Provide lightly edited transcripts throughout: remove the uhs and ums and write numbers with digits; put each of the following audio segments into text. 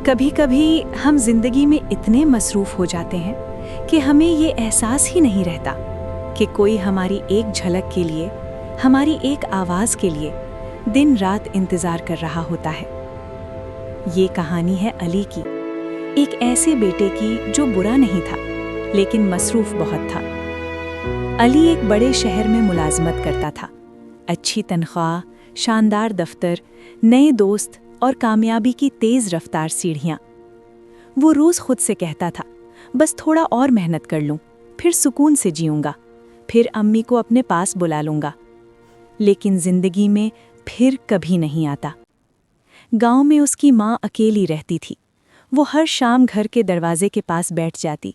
کبھی کبھی ہم زندگی میں اتنے مصروف ہو جاتے ہیں کہ ہمیں یہ احساس ہی نہیں رہتا کہ کوئی ہماری ایک جھلک کے لیے، ہماری ایک آواز کے لیے دن رات انتظار کر رہا ہوتا ہے۔ یہ کہانی ہے علی کی، ایک ایسے بیٹے کی جو برا نہیں تھا لیکن مصروف بہت تھا۔ علی ایک بڑے شہر میں ملازمت کرتا تھا، اچھی تنخواہ، شاندار دفتر، نئے دوست اور کامیابی کی تیز رفتار سیڑھیاں۔ وہ روز خود سے کہتا تھا، بس تھوڑا اور محنت کر لوں، پھر سکون سے جیوں گا، پھر امی کو اپنے پاس بلا لوں گا۔ لیکن زندگی میں پھر کبھی نہیں آتا۔ گاؤں میں اس کی ماں اکیلی رہتی تھی۔ وہ ہر شام گھر کے دروازے کے پاس بیٹھ جاتی،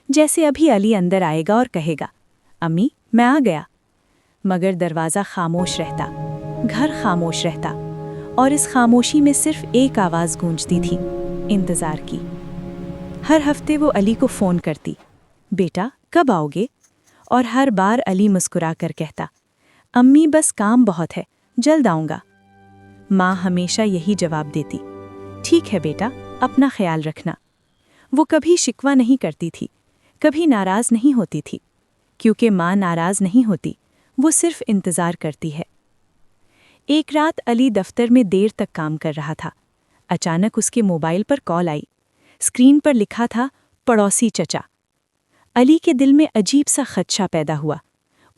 جیسے ابھی علی اندر آئے گا اور کہے گا، امی میں آ گیا۔ مگر دروازہ خاموش رہتا، گھر خاموش رہتا، اور اس خاموشی میں صرف ایک آواز گونجتی تھی، انتظار کی۔ ہر ہفتے وہ علی کو فون کرتی، بیٹا کب آؤ گے؟ اور ہر بار علی مسکرا کر کہتا، امی بس کام بہت ہے، جلد آؤں گا۔ ماں ہمیشہ یہی جواب دیتی، ٹھیک ہے بیٹا، اپنا خیال رکھنا۔ وہ کبھی شکوہ نہیں کرتی تھی، کبھی ناراض نہیں ہوتی تھی، کیونکہ ماں ناراض نہیں ہوتی، وہ صرف انتظار کرتی ہے۔ ایک رات علی دفتر میں دیر تک کام کر رہا تھا۔ اچانک اس کے موبائل پر کال آئی۔ اسکرین پر لکھا تھا، پڑوسی چچا۔ علی کے دل میں عجیب سا خدشہ پیدا ہوا۔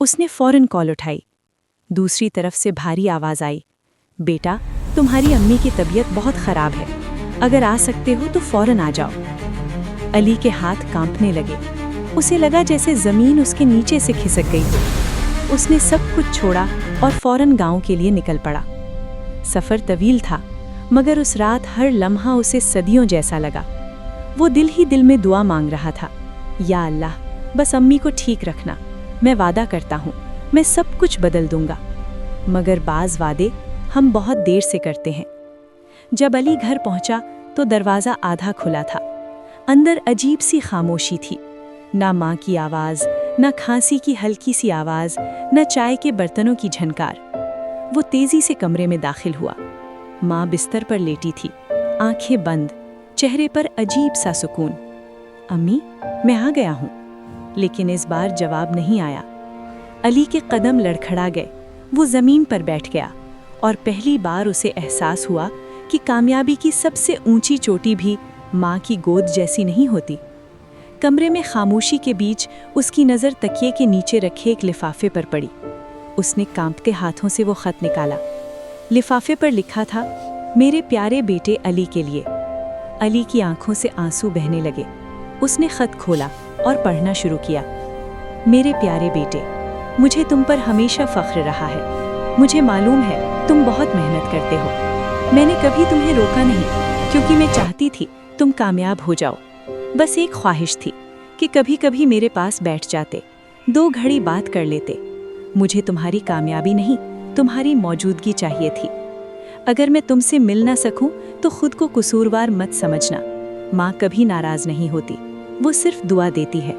اس نے فوراً کال اٹھائی۔ دوسری طرف سے بھاری آواز آئی، بیٹا تمہاری امی کی طبیعت بہت خراب ہے، اگر آ سکتے ہو تو فوراً آ جاؤ۔ علی کے ہاتھ کانپنے لگے۔ اسے لگا جیسے زمین اس کے نیچے سے کھسک گئی۔ اس نے سب کچھ چھوڑا اور فوراً گاؤں کے لیے نکل پڑا۔ سفر طویل تھا، مگر اس رات ہر لمحہ اسے صدیوں جیسا لگا۔ وہ دل ہی دل میں دعا مانگ رہا تھا، یا اللہ بس امی کو ٹھیک رکھنا، میں وعدہ کرتا ہوں میں سب کچھ بدل دوں گا۔ مگر بعض وعدے ہم بہت دیر سے کرتے ہیں۔ جب علی گھر پہنچا تو دروازہ آدھا کھلا تھا۔ اندر عجیب سی خاموشی تھی، نہ ماں کی آواز، نہ کھانسی کی ہلکی سی آواز، نہ چائے کے برتنوں کی جھنکار۔ وہ تیزی سے کمرے میں داخل ہوا۔ ماں بستر پر لیٹی تھی، آنکھیں بند، چہرے پر عجیب سا سکون۔ امی میں آ گیا ہوں۔ لیکن اس بار جواب نہیں آیا۔ علی کے قدم لڑکھڑا گئے، وہ زمین پر بیٹھ گیا، اور پہلی بار اسے احساس ہوا کہ کامیابی کی سب سے اونچی چوٹی بھی ماں کی گود جیسی نہیں ہوتی۔ کمرے میں خاموشی کے بیچ اس کی نظر تکیے کے نیچے رکھے ایک لفافے پر پڑی۔ اس نے کانپتے ہاتھوں سے وہ خط نکالا۔ لفافے پر لکھا تھا، میرے پیارے بیٹے علی کے لیے۔ علی کی آنکھوں سے آنسو بہنے لگے۔ اس نے خط کھولا اور پڑھنا شروع کیا۔ میرے پیارے بیٹے، مجھے تم پر ہمیشہ فخر رہا ہے۔ مجھے معلوم ہے تم بہت محنت کرتے ہو۔ میں نے کبھی تمہیں روکا نہیں، کیونکہ میں چاہتی تھی تم کامیاب ہو جاؤ۔ بس ایک خواہش تھی کہ کبھی کبھی میرے پاس بیٹھ جاتے، 2 گھڑی بات کر لیتے۔ مجھے تمہاری کامیابی نہیں، تمہاری موجودگی چاہیے تھی۔ اگر میں تم سے مل نہ سکوں تو خود کو قصوروار مت سمجھنا۔ ماں کبھی ناراض نہیں ہوتی، وہ صرف دعا دیتی ہے۔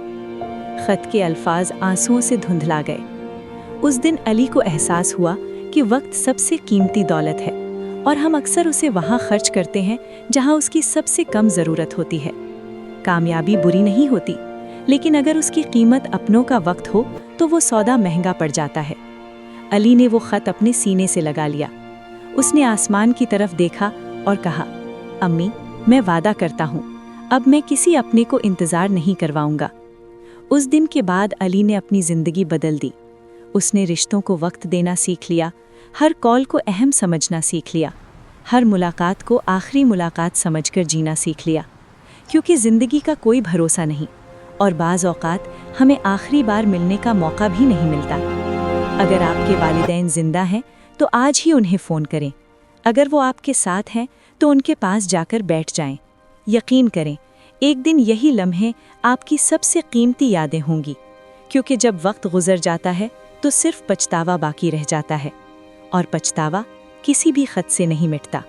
خط کے الفاظ آنسوؤں سے دھندلا گئے۔ اس دن علی کو احساس ہوا کہ وقت سب سے قیمتی دولت ہے، اور ہم اکثر اسے وہاں خرچ کرتے ہیں جہاں اس کی سب سے کم ضرورت ہوتی ہے۔ کامیابی بری نہیں ہوتی، لیکن اگر اس کی قیمت اپنوں کا وقت ہو تو وہ سودا مہنگا پڑ جاتا ہے۔ علی نے وہ خط اپنے سینے سے لگا لیا۔ اس نے آسمان کی طرف دیکھا اور کہا، امی میں وعدہ کرتا ہوں اب میں کسی اپنے کو انتظار نہیں کرواؤں گا۔ اس دن کے بعد علی نے اپنی زندگی بدل دی۔ اس نے رشتوں کو وقت دینا سیکھ لیا، ہر کال کو اہم سمجھنا سیکھ لیا، ہر ملاقات کو آخری ملاقات سمجھ کر جینا سیکھ لیا، کیونکہ زندگی کا کوئی بھروسہ نہیں، اور بعض اوقات ہمیں آخری بار ملنے کا موقع بھی نہیں ملتا۔ اگر آپ کے والدین زندہ ہیں تو آج ہی انہیں فون کریں۔ اگر وہ آپ کے ساتھ ہیں تو ان کے پاس جا کر بیٹھ جائیں۔ یقین کریں، ایک دن یہی لمحے آپ کی سب سے قیمتی یادیں ہوں گی، کیونکہ جب وقت گزر جاتا ہے تو صرف پچھتاوا باقی رہ جاتا ہے، اور پچھتاوا کسی بھی خط سے نہیں مٹتا۔